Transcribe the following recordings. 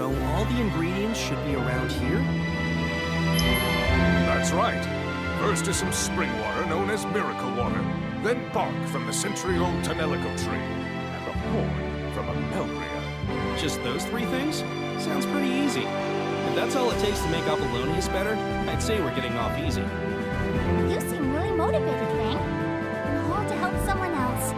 So all the ingredients should be around here? That's right. First is some spring water known as miracle water. Then bark from the century-old Tonelico tree. And a horn from a Melria. Just those three things? Sounds pretty easy. If that's all it takes to make Appolonius better, I'd say we're getting off easy. You seem really motivated, Fang. All to help someone else.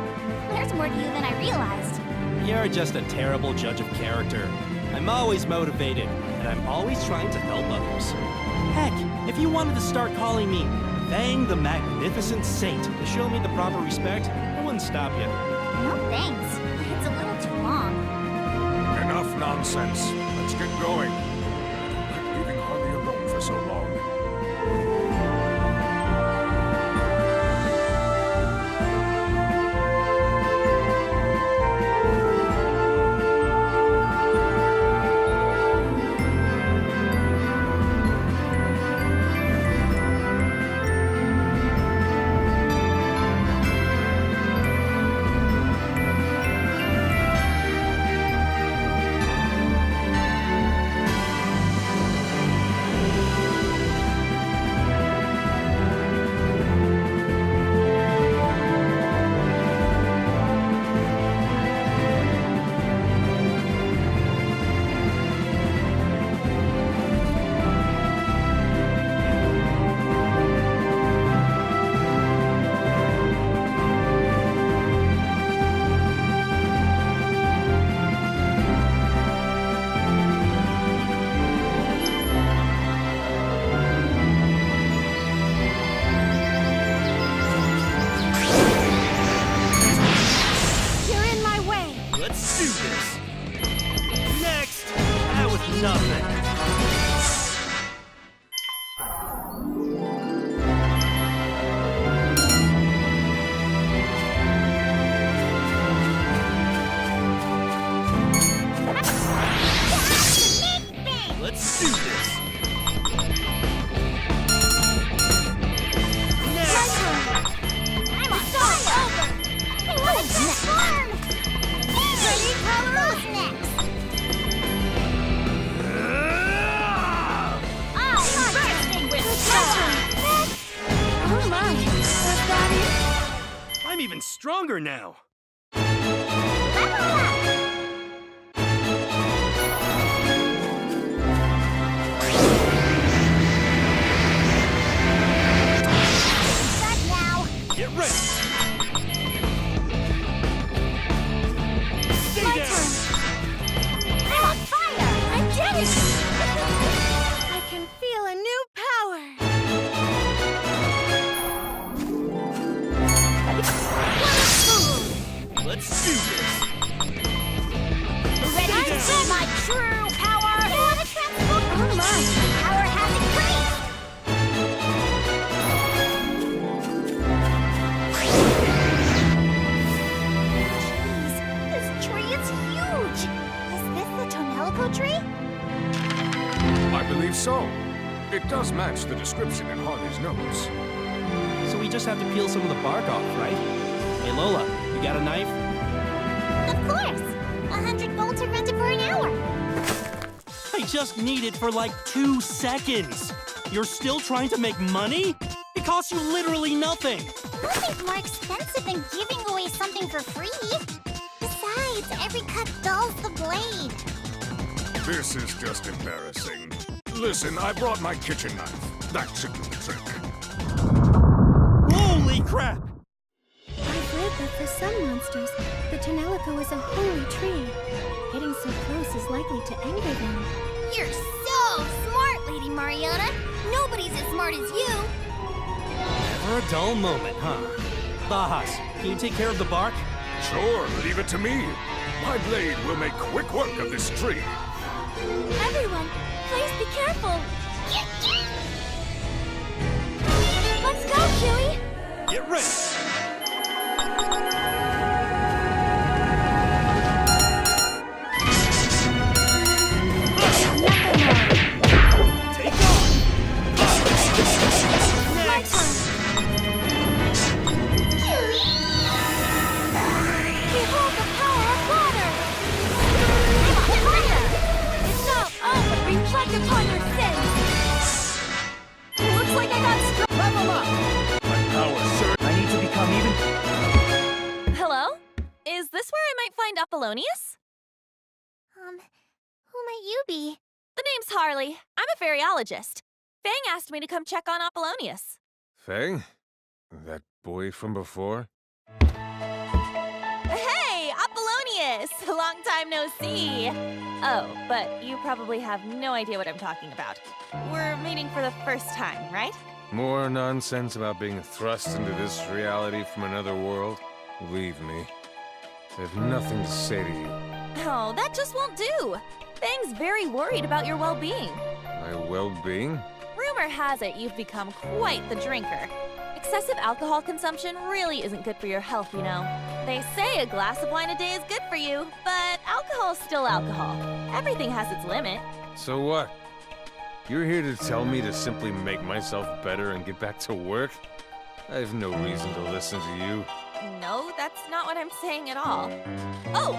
There's more to you than I realized. You're just a terrible judge of character. I'm always motivated, and I'm always trying to help others. Heck, if you wanted to start calling me Fang the Magnificent Saint to show me the proper respect, I wouldn't stop you. No thanks. It's a little too long. Enough nonsense. Let's get going. I'm leaving Harley alone for so long. I'm even stronger now. Get ready. Stay down. I'm on fire! I did it! I can feel a new power. Let's do this. Ready to see my true power? You want to transform? Oh my! Power has increased! Jeez, this tree is huge! Is this the Tonelico tree? I believe so. It does match the description in Harley's notes. So we just have to peel some of the bark off, right? Hey Lola, you got a knife? Of course! 100 gold to rent it for an hour! I just need it for like 2 seconds. You're still trying to make money? It costs you literally nothing. Nothing's more expensive than giving away something for free. Besides, every cut dulls the blade. This is just embarrassing. Listen, I brought my kitchen knife. That should do the trick. Holy crap! I've read that for some monsters, the Tonelico is a holy tree. Getting so close is likely to anger them. You're so smart, Lady Mariana. Nobody's as smart as you. Never a dull moment, huh? Bajas, can you take care of the bark? Sure, leave it to me. My blade will make quick work of this tree. Everyone, please be careful. Let's go, Huey. Get ready! Take off! Next! Behold the power of water. I'm on fire. It's not Appolonius? Who might you be? The name's Harley. I'm a fairyologist. Fang asked me to come check on Appolonius. Fang? That boy from before? Hey, Appolonius! Long time no see. Oh, but you probably have no idea what I'm talking about. We're meeting for the first time, right? More nonsense about being thrust into this reality from another world? Leave me. I have nothing to say to you. Oh, that just won't do. Fang's very worried about your well-being. My well-being? Rumor has it you've become quite the drinker. Excessive alcohol consumption really isn't good for your health, you know. They say a glass of wine a day is good for you, but alcohol's still alcohol. Everything has its limit. So what? You're here to tell me to simply make myself better and get back to work? I have no reason to listen to you. No, that's not what I'm saying at all. Oh,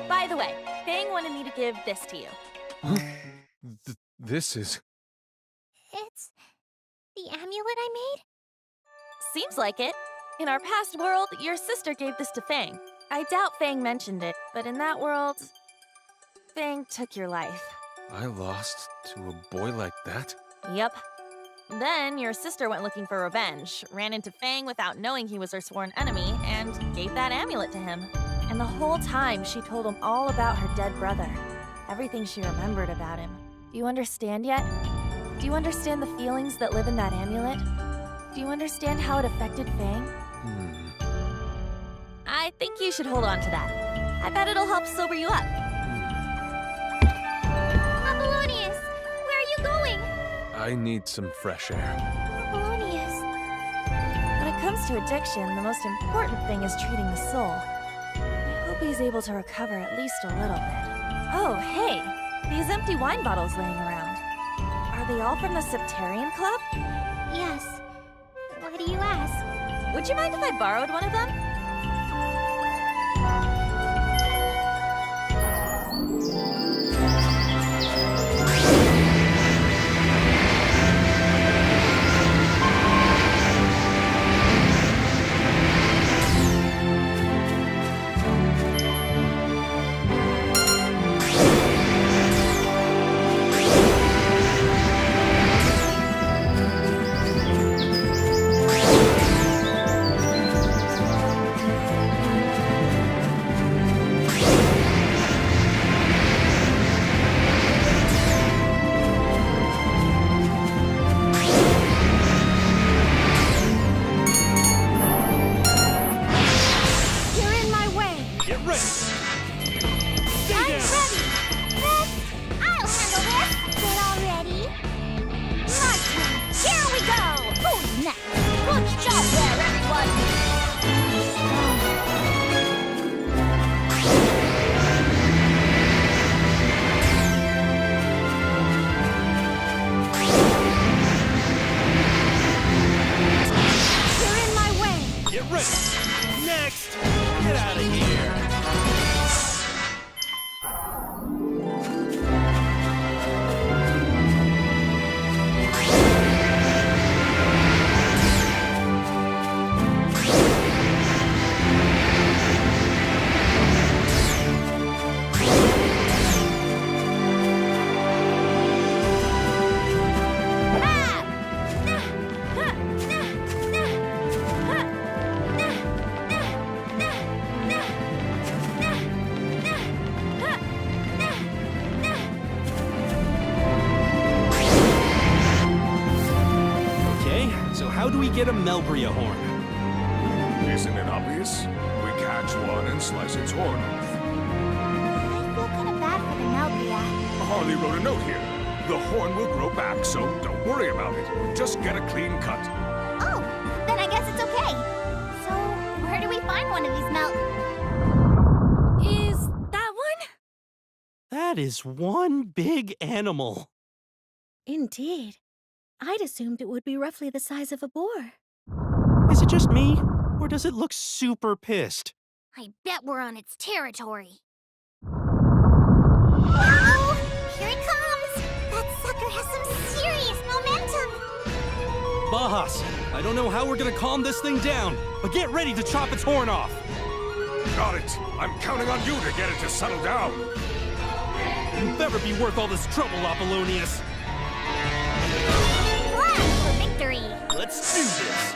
by the way, Fang wanted me to give this to you. This is... It's the amulet I made? Seems like it. In our past world, your sister gave this to Fang. I doubt Fang mentioned it, but in that world, Fang took your life. I lost to a boy like that? Yep. Then your sister went looking for revenge, ran into Fang without knowing he was her sworn enemy, and gave that amulet to him. And the whole time, she told him all about her dead brother. Everything she remembered about him. Do you understand yet? Do you understand the feelings that live in that amulet? Do you understand how it affected Fang? I think you should hold on to that. I bet it'll help sober you up. Appolonius! Where are you going? I need some fresh air. Appolonius. When it comes to addiction, the most important thing is treating the soul. I hope he's able to recover at least a little bit. Oh, hey! These empty wine bottles laying around. Are they all from the Septarian Club? Yes. Why do you ask? Would you mind if I borrowed one of them? How do we get a Melbria horn? Isn't it obvious? We catch one and slice its horn off. I feel kind of bad for the Melbria. Harley wrote a note here. The horn will grow back, so don't worry about it. Just get a clean cut. Oh, then I guess it's okay. So, where do we find one of these Is that one? That is one big animal. Indeed. I'd assumed it would be roughly the size of a boar. Is it just me? Or does it look super pissed? I bet we're on its territory. Oh, here it comes! That sucker has some serious momentum! Bahas, I don't know how we're gonna calm this thing down, but get ready to chop its horn off! got it! I'm counting on you to get it to settle down! You'll never be worth all this trouble, Appolonius! Flag for victory! Let's do this!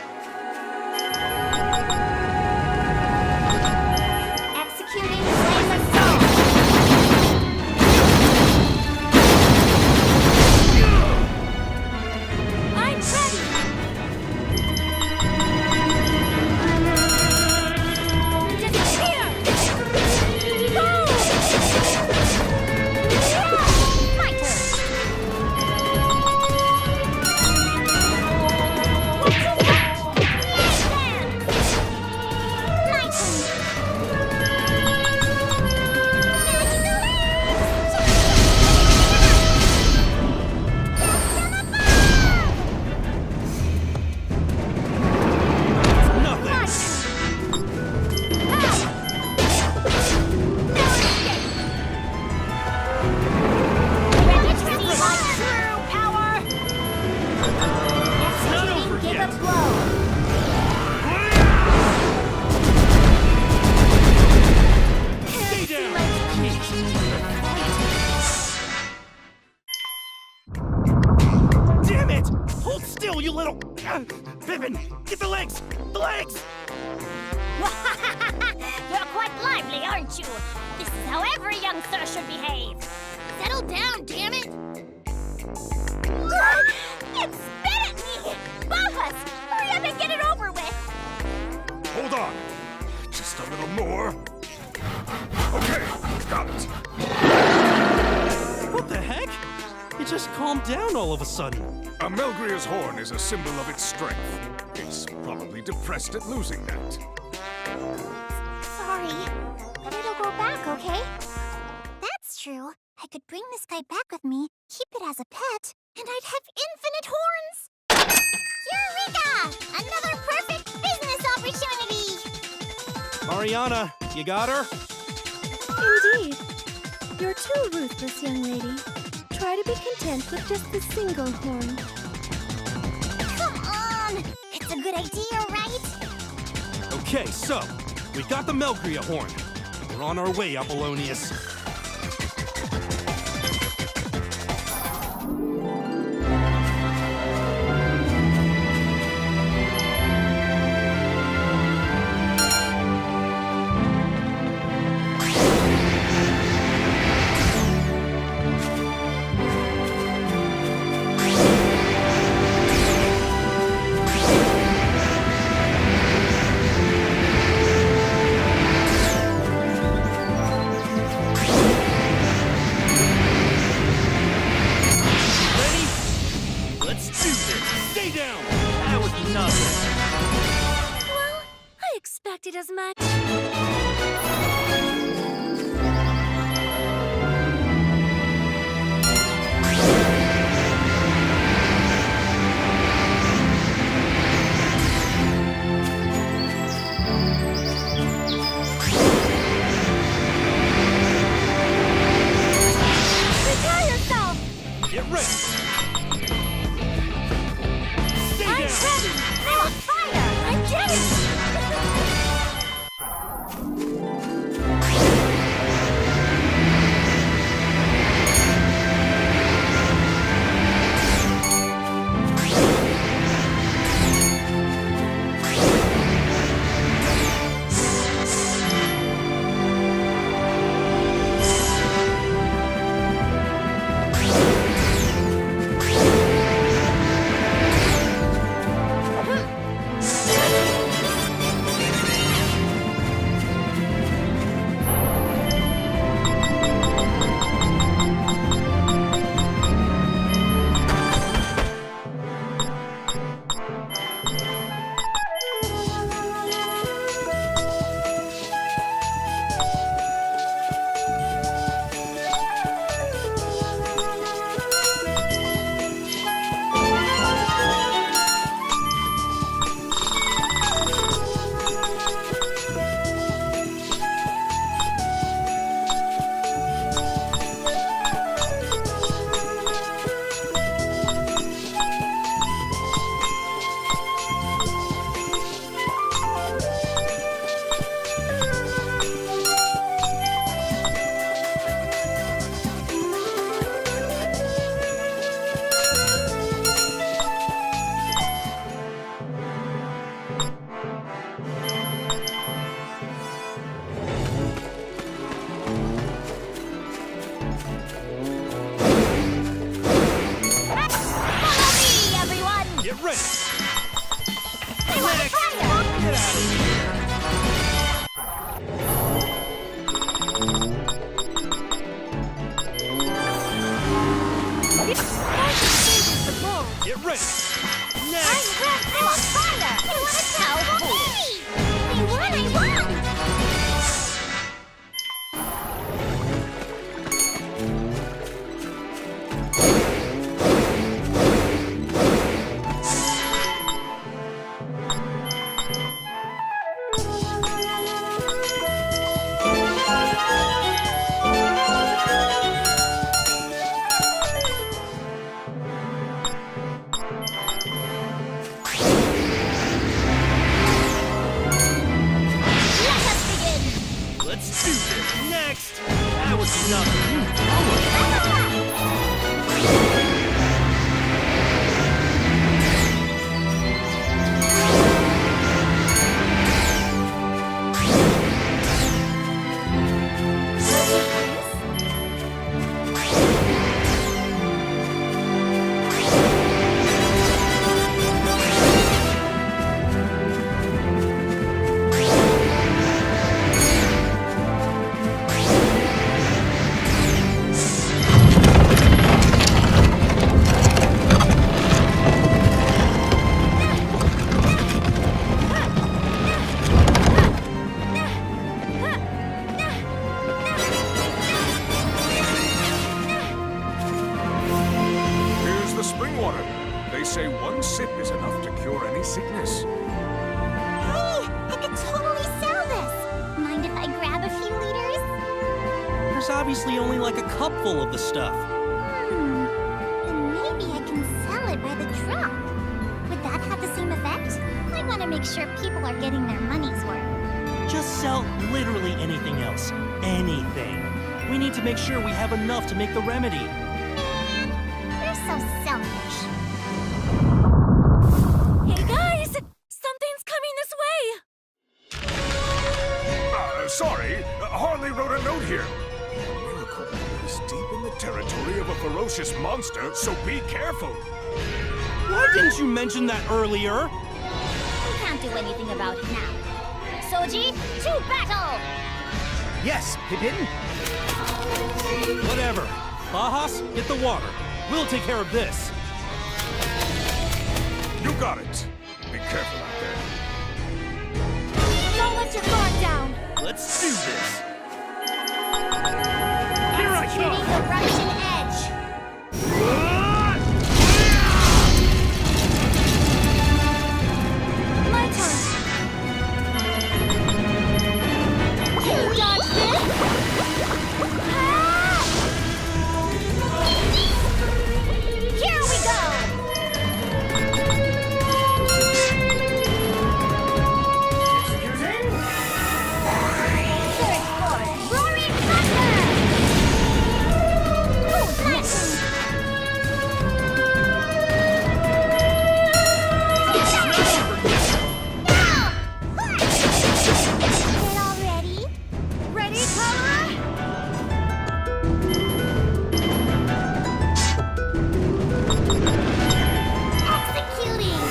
Executing flame assault! I'm ready! Disappear! Go! My turn! Damn it! Hold still, you little... Pippin, get the legs! The legs! You're quite lively, aren't you? This is how every young sir should behave. Settle down, damn it! It spit at me! Boss! Hurry up and get it over with! Hold on! Just a little more. Okay, got it. What the heck? It just calmed down all of a sudden. A Melgria's horn is a symbol of its strength. It's probably depressed at losing that. Sorry, but it'll go back, okay? That's true. I could bring this guy back with me, keep it as a pet, and I'd have infinite horns! Eureka! Another perfect business opportunity! Mariana, you got her? Indeed. You're too ruthless, young lady. Try to be content with just the single horn. Come on! It's a good idea, right? Okay, so, we got the Melgria horn. We're on our way, Appolonius. Expected as much. Prepare yourself! Get ready! Stay I'm down! ready! I'm on fire! I did it! ready! I want to try it! Get out of here! Get ready! Next! I'm on fire! I want to tell me! I won! Let's do this! Next! That was nothing. Here's the spring water. They say one sip is enough to cure any sickness. Hey! I could totally sell this! Mind if I grab a few liters? There's obviously only like a cupful of the stuff. Then maybe I can sell it by the drop. Would that have the same effect? I want to make sure people are getting their money's worth. Just sell literally anything else. Anything. We need to make sure we have enough to make the remedy. Man, you're so selfish. Hey guys! Something's coming this way! Sorry, Harley wrote a note here. Miracle Water is deep in the territory of a ferocious monster, so be careful. Why didn't you mention that earlier? We can't do anything about it now. Soji, to battle! Yes, Pippin. Whatever. Bajas, get the water. We'll take care of this. You got it. Be careful out there. Don't let your guard down! Let's do this. Executing Eruption Edge! My turn! You dodge this! Ah! Here we go! Executing. Third form, Roaring Thunder! Cool Lightning! Get all ready? Ready, Cholera? Executing!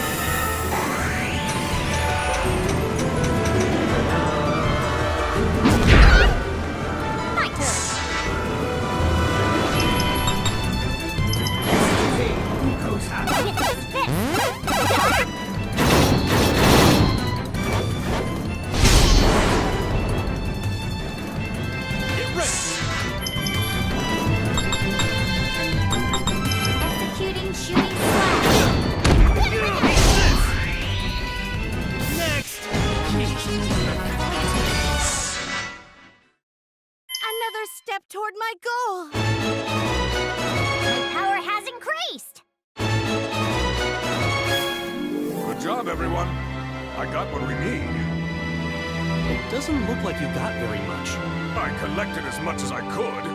My turn! With this fist! Get ready. Executing Shooting Slash! Next. Another step toward my goal! My power has increased! Good job, everyone. I got what we need. It doesn't look like you got very much. I collected as much as I could.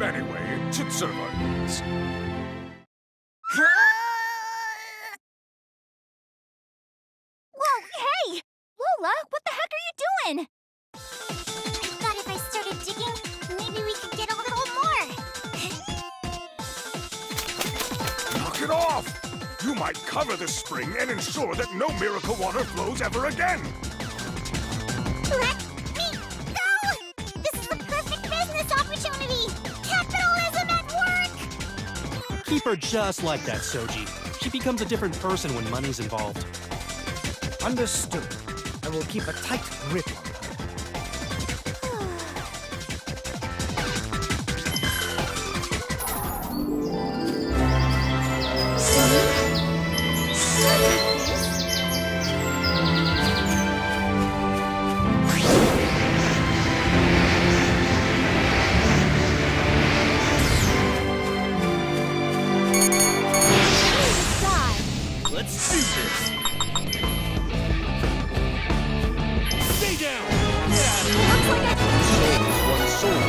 Anyway, it should serve our needs. Whoa, hey! Lola, what the heck are you doing? I thought if I started digging, maybe we could get a little more. Knock it off! You might cover the spring and ensure that no miracle water flows ever again. Let me go! This is the perfect business opportunity! Capitalism at work! Keep her just like that, Soji. She becomes a different person when money's involved. Understood. I will keep a tight grip on her. Let's do this! Stay down! Yeah! One soul.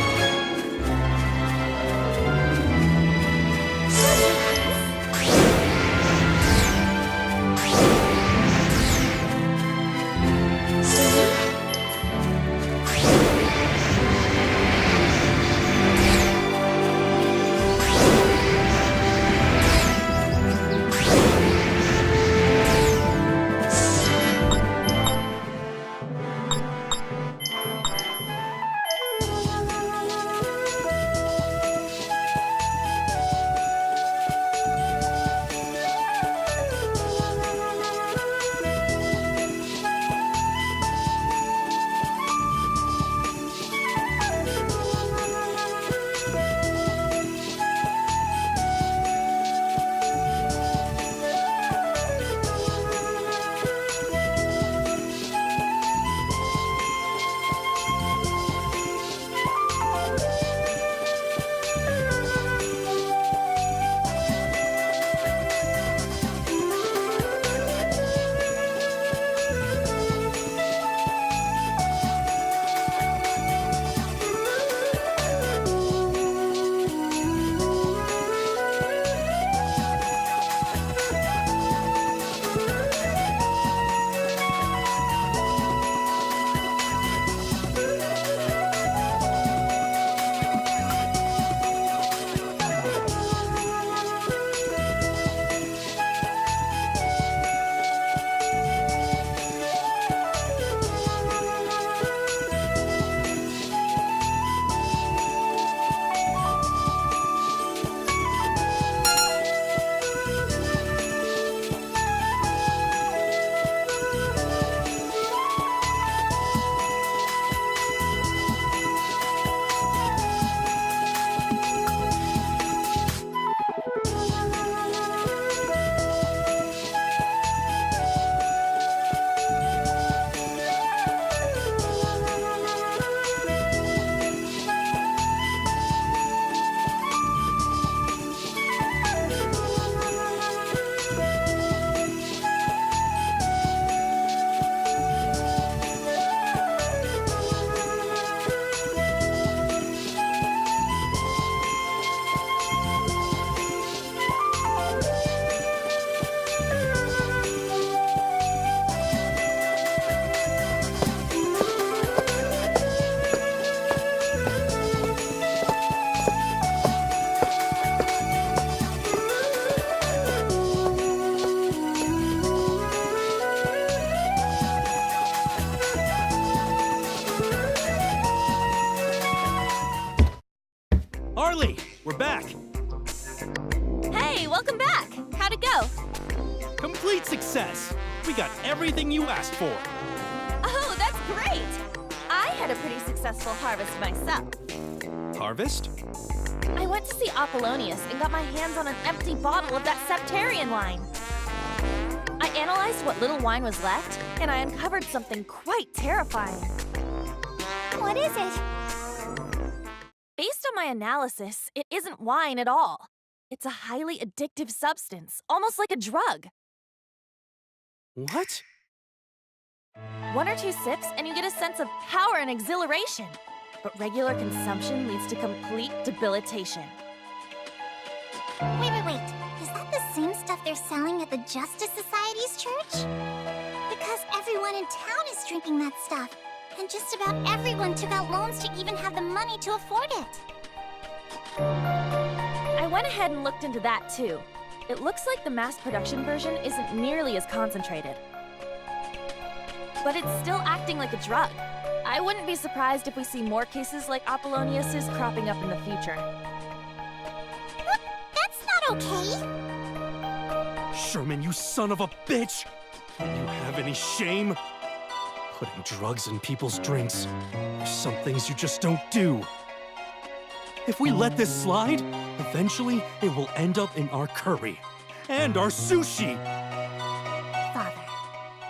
Harley, we're back! Hey, welcome back! How'd it go? Complete success! We got everything you asked for. Oh, that's great! I had a pretty successful harvest myself. Harvest? I went to see Appolonius and got my hands on an empty bottle of that Septarian wine. I analyzed what little wine was left, and I uncovered something quite terrifying. What is it? Based on my analysis, it isn't wine at all. It's a highly addictive substance, almost like a drug. What? 1 or 2 sips and you get a sense of power and exhilaration. But regular consumption leads to complete debilitation. Wait. Is that the same stuff they're selling at the Justice Society's church? Because everyone in town is drinking that stuff. And just about everyone took out loans to even have the money to afford it. I went ahead and looked into that too. it looks like the mass production version isn't nearly as concentrated. But it's still acting like a drug. I wouldn't be surprised if we see more cases like Appolonius's cropping up in the future. That's not okay. Sherman, you son of a bitch! Don't you have any shame? Putting drugs in people's drinks. There's some things you just don't do. If we let this slide, eventually it will end up in our curry. And our sushi! Father,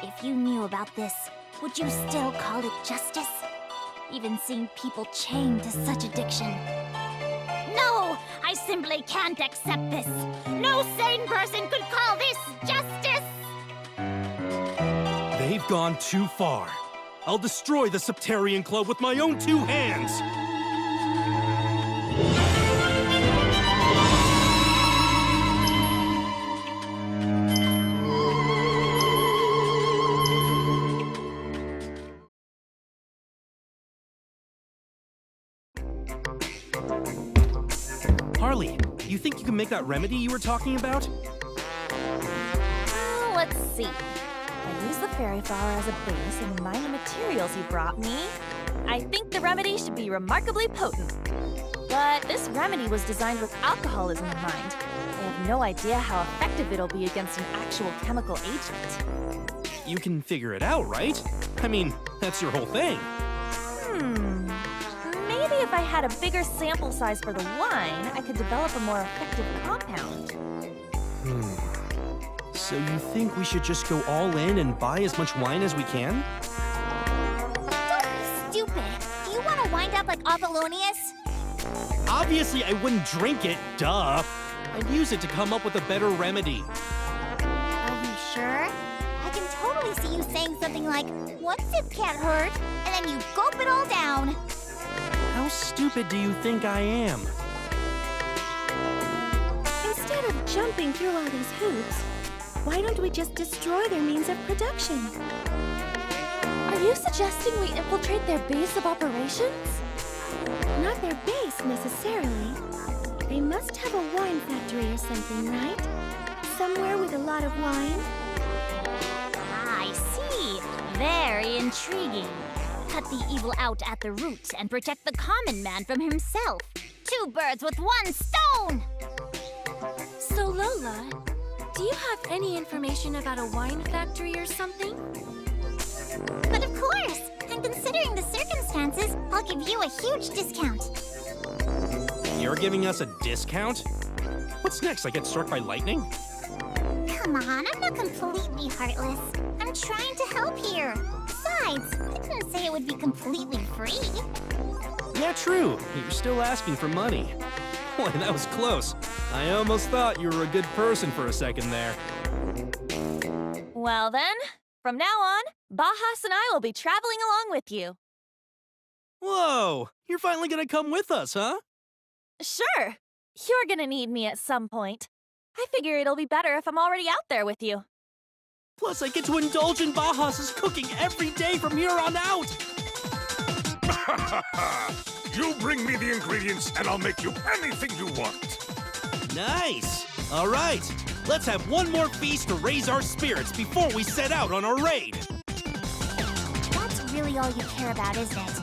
if you knew about this, would you still call it justice? Even seeing people chained to such addiction. No! I simply can't accept this! No sane person could call this justice! They've gone too far. I'll destroy the Septarian Club with my own 2 hands! Harley, you think you can make that remedy you were talking about? Let's see. I use the fairy flower as a base and combine the materials you brought me. I think the remedy should be remarkably potent. But this remedy was designed with alcoholism in mind. I have no idea how effective it'll be against an actual chemical agent. You can figure it out, right? I mean, that's your whole thing. Maybe if I had a bigger sample size for the wine, I could develop a more effective compound. So you think we should just go all in and buy as much wine as we can? Don't be stupid. Do you want to wind up like Appolonius? Obviously, I wouldn't drink it, duh. I'd use it to come up with a better remedy. Are you sure? I can totally see you saying something like, one sip can't hurt, and then you gulp it all down. How stupid do you think I am? Instead of jumping through all these hoops, why don't we just destroy their means of production? Are you suggesting we infiltrate their base of operations? Not their base, necessarily. They must have a wine factory or something, right? Somewhere with a lot of wine? I see. Very intriguing. Cut the evil out at the root and protect the common man from himself. 2 birds with 1 stone! So, Lola, do you have any information about a wine factory or something? But of course! And considering the circumstances, I'll give you a huge discount. You're giving us a discount? What's next? I get struck by lightning? Come on, I'm not completely heartless. I'm trying to help here. Besides, I didn't say it would be completely free. Yeah, true. You're still asking for money. Boy, that was close. I almost thought you were a good person for a second there. Well then, from now on, Bajas and I will be traveling along with you. Whoa! You're finally gonna come with us, huh? Sure. You're gonna need me at some point. I figure it'll be better if I'm already out there with you. Plus, I get to indulge in Bajas' cooking every day from here on out! You bring me the ingredients and I'll make you anything you want. Nice! All right, let's have one more feast to raise our spirits before we set out on our raid! That's really all you care about, isn't it?